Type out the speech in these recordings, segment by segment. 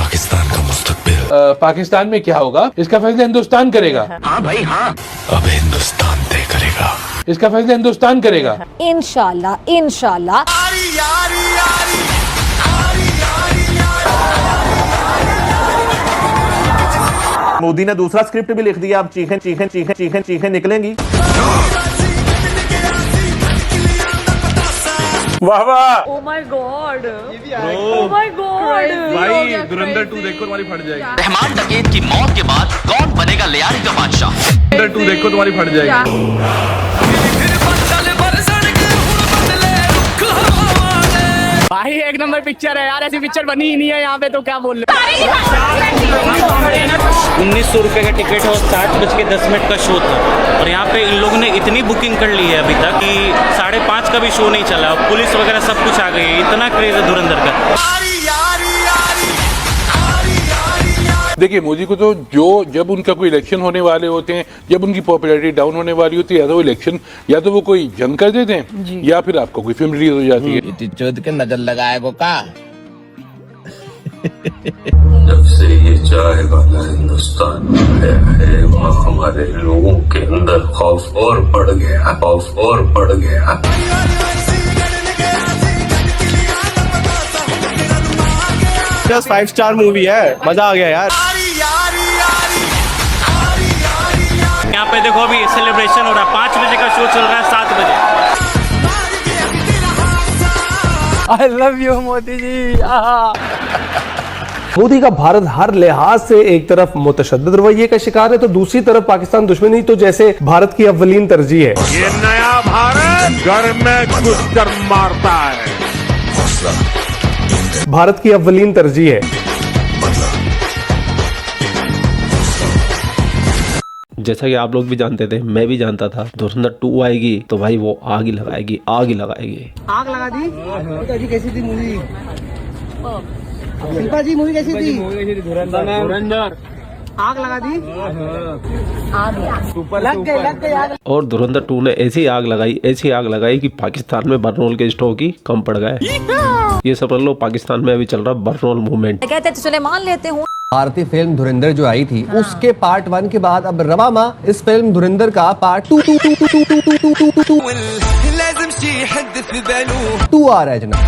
पाकिस्तान का मुस्तकबिल। पाकिस्तान में क्या होगा इसका फैसला हिंदुस्तान करेगा। हाँ भाई हाँ, अब हिंदुस्तान तय करेगा। इसका फैसला हिंदुस्तान करेगा। इंशाल्लाह इंशाल्लाह। मोदी ने दूसरा स्क्रिप्ट भी लिख दिया, अब चीखें चीखें चीखें चीखें चीखें निकलेंगी। वाह वाह, Oh my God! Oh my God! भाई धुरंधर 2 देखो तुम्हारी फट जाएगी। रहमान डकैत की मौत के बाद कौन बनेगा लियारी का बादशाह? धुरंधर 2 देखो तुम्हारी फट जाएगी। भाई एक नंबर पिक्चर है यार, ऐसी पिक्चर बनी ही नहीं है यहाँ पे, तो क्या बोल रहे। 1900 रुपये का टिकट और 7:10 का शो था, और यहाँ पे इन लोगों ने इतनी बुकिंग कर ली है अभी तक कि 5:30 का भी शो नहीं चला। पुलिस वगैरह सब कुछ आ गई है, इतना क्रेज है धुरंधर का। देखिए मोदी को तो जब उनका कोई इलेक्शन होने वाले होते हैं, जब उनकी पॉपुलैरिटी डाउन होने वाली होती है, या तो वो इलेक्शन या तो वो कोई जंग कर देते हैं, या फिर आपको कोई फिल्म रिलीज हो जाती है। चौथ के नजर लगाएगो का। जब से ये चाय वाला हिंदुस्तान आया है, वहाँ हमारे लोगों के अंदर खौफ और बढ़ गया, खौफ और बढ़ गया। जस्ट 5 स्टार मूवी है, मजा आ गया यार। यहाँ पे देखो अभी सेलिब्रेशन हो रहा है, 5 बजे का शो चल रहा है, 7 बजे। I love you Modi ji. Modi का भारत हर लिहाज से एक तरफ मुतशद्दिद रवैये का शिकार है, तो दूसरी तरफ पाकिस्तान दुश्मनी तो जैसे भारत की अव्वलीन तरजीह है। ये नया भारत घर में घुसकर मारता है। भारत की अव्वलीन तरजीह है। जैसा कि आप लोग भी जानते थे, मैं भी जानता था, धुरंधर 2 आएगी तो भाई वो आग ही लगाएगी, आग ही लगाएगी। आग लगा दी। कैसी थी मूवी? शिल्पा जी मूवी कैसी थी? धुरंधर आग लगा दी। लग गई आग। और धुरंधर 2 ने ऐसी आग लगाई कि पाकिस्तान में बर्नौल के स्टोव की कम पड़ गए। ये समझ लो पाकिस्तान में अभी चल रहा बर्नौल मूवमेंट। कहते तो चले मान लेते हूँ। भारतीय फिल्म धुरंधर जो आई थी, उसके पार्ट 1 के बाद अब रवामा इस फिल्म धुरंधर का पार्ट 2 आ रहा है जनाब।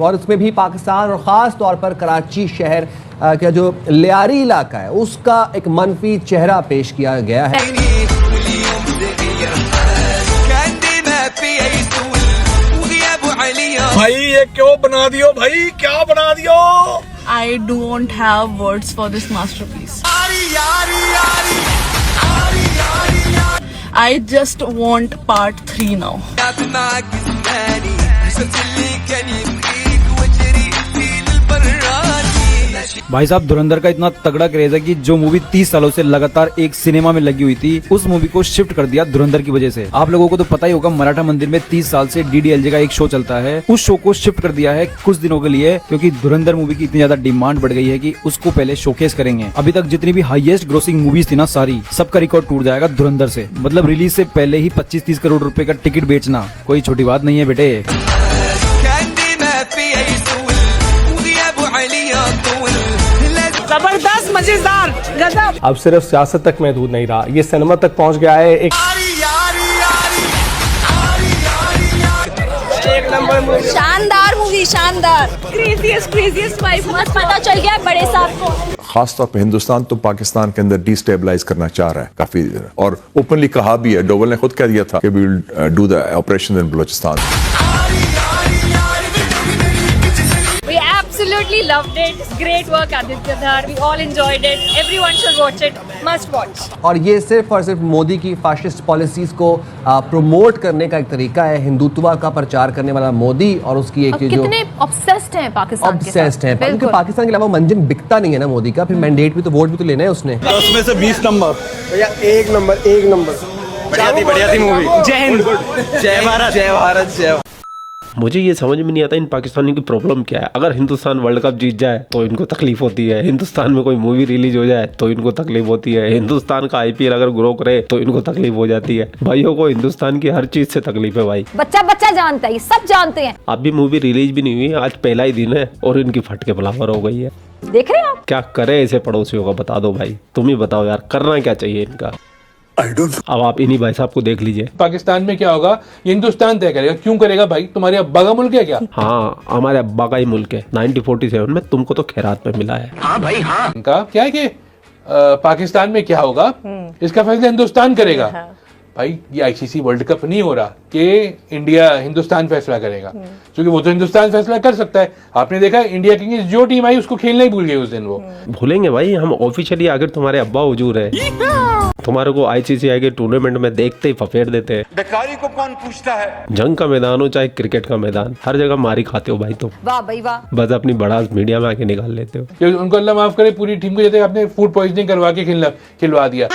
और उसमें भी पाकिस्तान और खास तौर पर कराची शहर का जो लियारी इलाका है, उसका एक मनफी चेहरा पेश किया गया है। भाई ये क्यों बना दियो भाई, क्या बना दियो? I don't have words for this masterpiece. I just want part 3 now. भाई साहब धुरंधर का इतना तगड़ा क्रेज है कि जो मूवी 30 सालों से लगातार एक सिनेमा में लगी हुई थी, उस मूवी को शिफ्ट कर दिया धुरंधर की वजह से। आप लोगों को तो पता ही होगा, मराठा मंदिर में 30 साल से DDLJ का एक शो चलता है, उस शो को शिफ्ट कर दिया है कुछ दिनों के लिए, क्योंकि धुरंधर मूवी की इतनी ज्यादा डिमांड बढ़ गई है कि उसको पहले शोकेस करेंगे। अभी तक जितनी भी हाईएस्ट ग्रोसिंग मूवीज थी ना, सारी सबका रिकॉर्ड टूट जाएगा धुरंधर से। मतलब रिलीज से पहले ही 25-30 करोड़ रुपए का टिकट बेचना कोई छोटी बात नहीं है बेटे। जबरदस्त, मजेदार, गजब। अब सिर्फ सियासत तक महदूद नहीं रहा, ये सिनेमा तक पहुंच गया है। एक शानदार मूवी, शानदार। क्रेजीएस्ट वाइफ, मस्त पता चल गया बड़े साहब को। खासतौर पे हिंदुस्तान तो पाकिस्तान के अंदर डिस्टेबलाइज करना चाह रहा है काफी, और ओपनली कहा भी है, डोवल ने खुद कह दिया था कि we will do the operation in Balochistan. We absolutely loved it. Great work, Aditya Dhar. We all enjoyed it. Everyone should watch it. Must watch. और ये सिर्फ और सिर्फ मोदी की फाशिस्ट पॉलिसीज को प्रमोट करने का एक तरीका है। हिंदुत्व का प्रचार करने वाला मोदी और उसकी एक जो कितने ऑब्सेस्ड हैं पाकिस्तान के साथ। ऑब्सेस्ड है, क्योंकि पाकिस्तान के अलावा मंजन बिकता नहीं है ना मोदी का। फिर मैंडेट भी तो, वोट भी तो लेना है उसने। 10 में से 20 नंबर भैया, एक नंबर। बढ़िया थी मूवी। जय हिंद, जय भारत, जय भारत, जय। मुझे ये समझ में नहीं आता इन पाकिस्तानियों की प्रॉब्लम क्या है। अगर हिंदुस्तान वर्ल्ड कप जीत जाए तो इनको तकलीफ होती है, हिंदुस्तान में कोई मूवी रिलीज हो जाए तो इनको तकलीफ होती है, हिंदुस्तान का IPL अगर ग्रो करे तो इनको तकलीफ हो जाती है। भाइयों को हिंदुस्तान की हर चीज से तकलीफ है भाई। बच्चा बच्चा जानता है, सब जानते हैं। अभी मूवी रिलीज भी नहीं हुई, आज पहला ही दिन है और इनकी फटके बलावर हो गई है। देख रहे हैं आप? क्या करे ऐसे पड़ोसियों का, बता दो भाई, तुम ही बताओ यार, करना क्या चाहिए इनका। अब आप इन्हीं भाई साहब को देख लीजिए। पाकिस्तान में क्या होगा ये हिंदुस्तान तय करेगा। क्यों करेगा भाई? तुम्हारे अब्बा का मुल्क है क्या? हाँ, हमारे अब्बा का ही मुल्क है। 1947 में तुमको तो खैरात में मिला है। हाँ भाई हाँ। उनका क्या है कि पाकिस्तान में क्या होगा इसका फैसला हिंदुस्तान करेगा। भाई ये ICC वर्ल्ड कप नहीं हो रहा कि इंडिया हिंदुस्तान फैसला करेगा, क्योंकि वो तो हिंदुस्तान फैसला कर सकता है। आपने देखा इंडिया की जो टीम आई उसको खेलना ही भूल गए उस दिन। वो भूलेंगे भाई, हम ऑफिशियली आकर तुम्हारे अब्बा हुजूर है, तुम्हारे को ICC के टूर्नामेंट में देखते ही फफेड़ देते हैं। बेकारी को कौन पूछता है? जंग का मैदान हो चाहे क्रिकेट का मैदान, हर जगह मारी खाते हो भाई तुम। वाह भाई वाह। बस अपनी बड़ास मीडिया में आके निकाल लेते हो। कि उनको अल्लाह माफ करे, पूरी टीम को जैसे आपने फूड पॉइजनिंग करवा के खिलवा दिया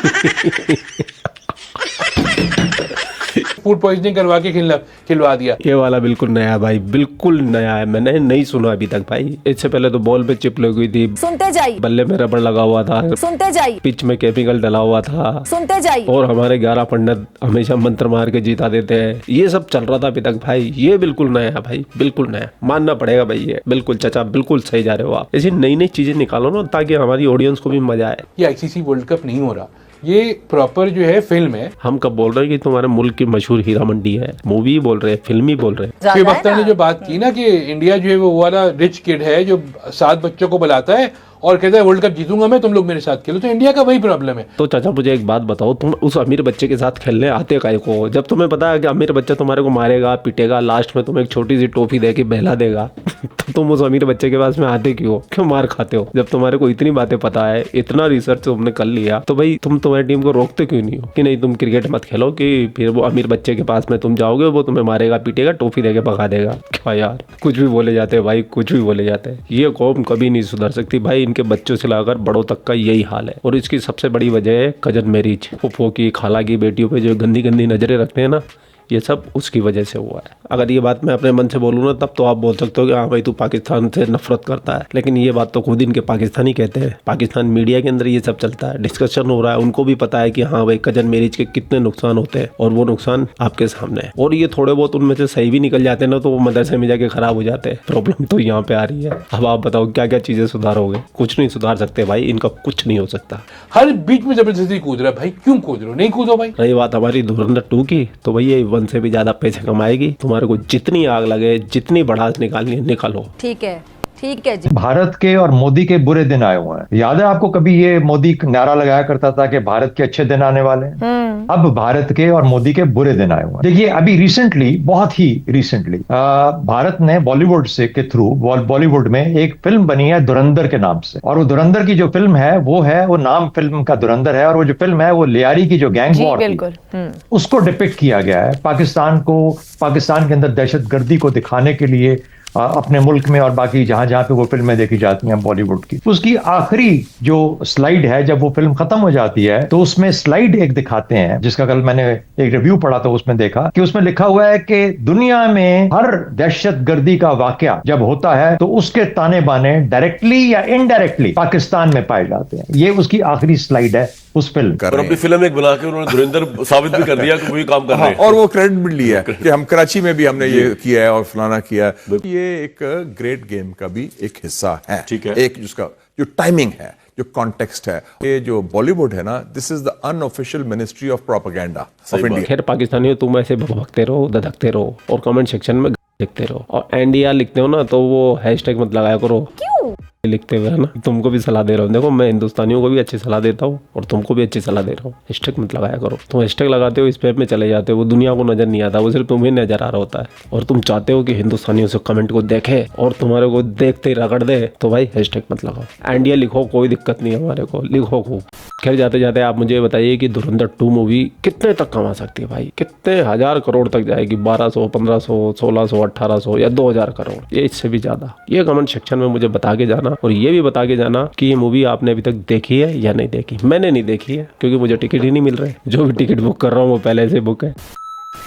फूड पॉइजनिंग करवा के खिलवा दिया। ये वाला बिल्कुल नया है भाई, बिल्कुल नया है, मैंने नहीं सुना अभी तक भाई। इससे पहले तो बॉल पे चिप लगी हुई थी, सुनते जाइए, बल्ले में रबड़ लगा हुआ था, सुनते जाइए, पिच में केमिकल डला हुआ था, सुनते जाइए, और हमारे 11 पंडित हमेशा मंत्र मार के जीता देते हैं। ये सब चल रहा था अभी तक भाई। ये बिल्कुल नया है भाई, बिल्कुल नया, मानना पड़ेगा भाई। ये बिल्कुल चाचा बिल्कुल सही जा रहे हो आप। ऐसी नई नई चीजें निकालो ना ताकि हमारी ऑडियंस को भी मजा आए। ये ICC वर्ल्ड कप नहीं हो रहा, ये प्रॉपर जो है फिल्म है। हम कब बोल रहे हैं कि तुम्हारे मुल्क की मशहूर हीरा मंडी है? मूवी बोल रहे हैं, फिल्म ही बोल रहे हैं। शुएब अख्तर ने जो बात की ना कि इंडिया जो है वो वाला रिच किड है जो 7 बच्चों को बुलाता है और कहता है वर्ल्ड कप जीतूंगा मैं, तुम लोग मेरे साथ खेलो, तो इंडिया का वही प्रॉब्लम है। तो चाचा मुझे एक बात बताओ, तुम उस अमीर बच्चे के साथ खेलने आते काहे को? जब तुम्हें पता है कि अमीर बच्चा तुम्हारे को मारेगा पीटेगा, लास्ट में तुम्हें एक छोटी सी टॉफी दे के बहला देगा तो तुम उस अमीर बच्चे के पास में आते क्यों मार खाते हो? जब तुम्हारे को इतनी बातें पता है, इतना रिसर्च तुमने कर लिया, तो भाई तुम तुम्हारी टीम को रोकते क्यों नहीं हो कि नहीं तुम क्रिकेट मत खेलो, कि फिर वो अमीर बच्चे के पास में तुम जाओगे, वो तुम्हें मारेगा पीटेगा, टॉफी दे के भगा देगा? क्या यार, कुछ भी बोले जाते हैं भाई, कुछ भी बोले जाते हैं। ये कौम कभी नहीं सुधर सकती भाई, इनके बच्चों से लाकर बड़ों तक का यही हाल है। और इसकी सबसे बड़ी वजह है कजन मैरिज। फुफो की, खाला की बेटियों पे जो गंदी गंदी नजरें रखते हैं ना, ये सब उसकी वजह से हुआ है। अगर ये बात मैं अपने मन से बोलूँ ना तब तो आप बोल सकते हो कि हाँ भाई तू पाकिस्तान से नफरत करता है, लेकिन ये बात तो खुद इनके पाकिस्तानी कहते हैं। पाकिस्तान मीडिया के अंदर ये सब चलता है, डिस्कशन हो रहा है, उनको भी पता है कि हाँ भाई कजन मैरिज के कितने नुकसान होते हैं और वो नुकसान आपके सामने है। और ये थोड़े बहुत उनमें से सही भी निकल जाते हैं ना तो वो मदरसे में जाके खराब हो जाते हैं। प्रॉब्लम तो यहाँ पे आ रही है। अब आप बताओ क्या क्या चीजें सुधारोगे? कुछ नहीं सुधार सकते भाई, इनका कुछ नहीं हो सकता। हर बीच में जबरदस्ती कूद रहा है भाई, क्यों कूद रहे हो? नहीं कूदो भाई। रही बात हमारी धुरंधर 2 की, तो भैया 1 से भी ज्यादा पैसे कमाएगी। तुम्हारे को जितनी आग लगे, जितनी बढ़ास निकालनी है निकालो। ठीक है जी। भारत के और मोदी के बुरे दिन आए हुए हैं। याद है आपको? कभी ये मोदी नारा लगाया करता था कि भारत के अच्छे दिन आने वाले हैं। अब भारत के और मोदी के बुरे दिन आए हुए हैं। देखिए अभी रिसेंटली, बहुत ही रिसेंटली भारत ने बॉलीवुड से के थ्रू बॉलीवुड में एक फिल्म बनी है धुरंधर के नाम से, और वो धुरंधर की जो फिल्म है वो नाम फिल्म का धुरंधर है, और वो जो फिल्म है वो लियारी की जो गैंग वॉर थी उसको डिपिक्ट किया गया है। पाकिस्तान के अंदर दहशतगर्दी को दिखाने के लिए अपने मुल्क में और बाकी जहां जहां पे वो फिल्में देखी जाती हैं बॉलीवुड की, उसकी आखिरी जो स्लाइड है जब वो फिल्म खत्म हो जाती है तो उसमें स्लाइड एक दिखाते हैं जिसका कल मैंने एक रिव्यू पढ़ा था, उसमें देखा कि उसमें लिखा हुआ है कि दुनिया में हर दहशतगर्दी का वाकया जब होता है तो उसके ताने बाने डायरेक्टली या इनडायरेक्टली पाकिस्तान में पाए जाते हैं। ये उसकी आखिरी स्लाइड है उस फिल्म। और अपनी फिल्म एक बना के उन्होंने धुरंधर साबित भी कर दिया कि वही काम कर रहे हैं। और वो क्रेडिट भी लिया है कि हम कराची में भी हमने ये किया है और फलाना किया है। ये एक ग्रेट गेम का भी एक हिस्सा है। ठीक है। एक जिसका जो टाइमिंग है, जो कॉन्टेक्स्ट है, ये जो बॉलीवुड है ना, this is the unofficial ministry of propaganda of India. खैर पाकिस्तानियों तुम ऐसे भगते रहो, धधकते रहो और कमेंट सेक्शन में लिखते रहो, और इंडिया लिखते हो ना तो वो हैशटैग मत लगाया करो। क्यों लिखते हुए, है ना? तुमको भी सलाह दे रहा हूँ। देखो मैं हिंदुस्तानियों को भी अच्छी सलाह देता हूँ और तुमको भी अच्छी सलाह दे रहा हूँ। हैशटैग मत लगाया करो। तुम हैशटैग लगाते हो, स्पैम में चले जाते हो, वो दुनिया को नजर नहीं आता, वो सिर्फ तुम्हें नजर आ रहा होता है। और तुम चाहते हो कि हिंदुस्तानियों से कमेंट को देखे और तुम्हारे को देखते ही रगड़ दे, तो भाई हैशटैग मत लगाओ। इंडिया लिखो, कोई दिक्कत नहीं है हमारे को, लिखो खूब। खैर जाते जाते आप मुझे बताइए कि धुरंधर 2 मूवी कितने तक कमा सकती है भाई? कितने हजार करोड़ तक जाएगी? 1200, 1500, 1600, 1800 या 2000 करोड़, ये इससे भी ज्यादा? ये कमेंट सेक्शन में मुझे बता के जाना, और ये भी बता के जाना कि ये मूवी आपने अभी तक देखी है या नहीं देखी। मैंने नहीं देखी है क्योंकि मुझे टिकट ही नहीं मिल रहे। जो भी टिकट बुक कर रहा हूँ वो पहले से बुक है।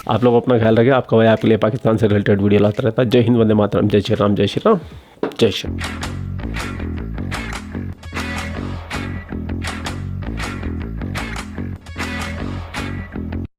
आप लोग अपना ख्याल रखें। आपका भाई आपके लिए पाकिस्तान से रिलेटेड वीडियो लाता रहता है। जय हिंद, वंदे मातरम, जय श्री राम, जय श्री राम, जय श्री राम।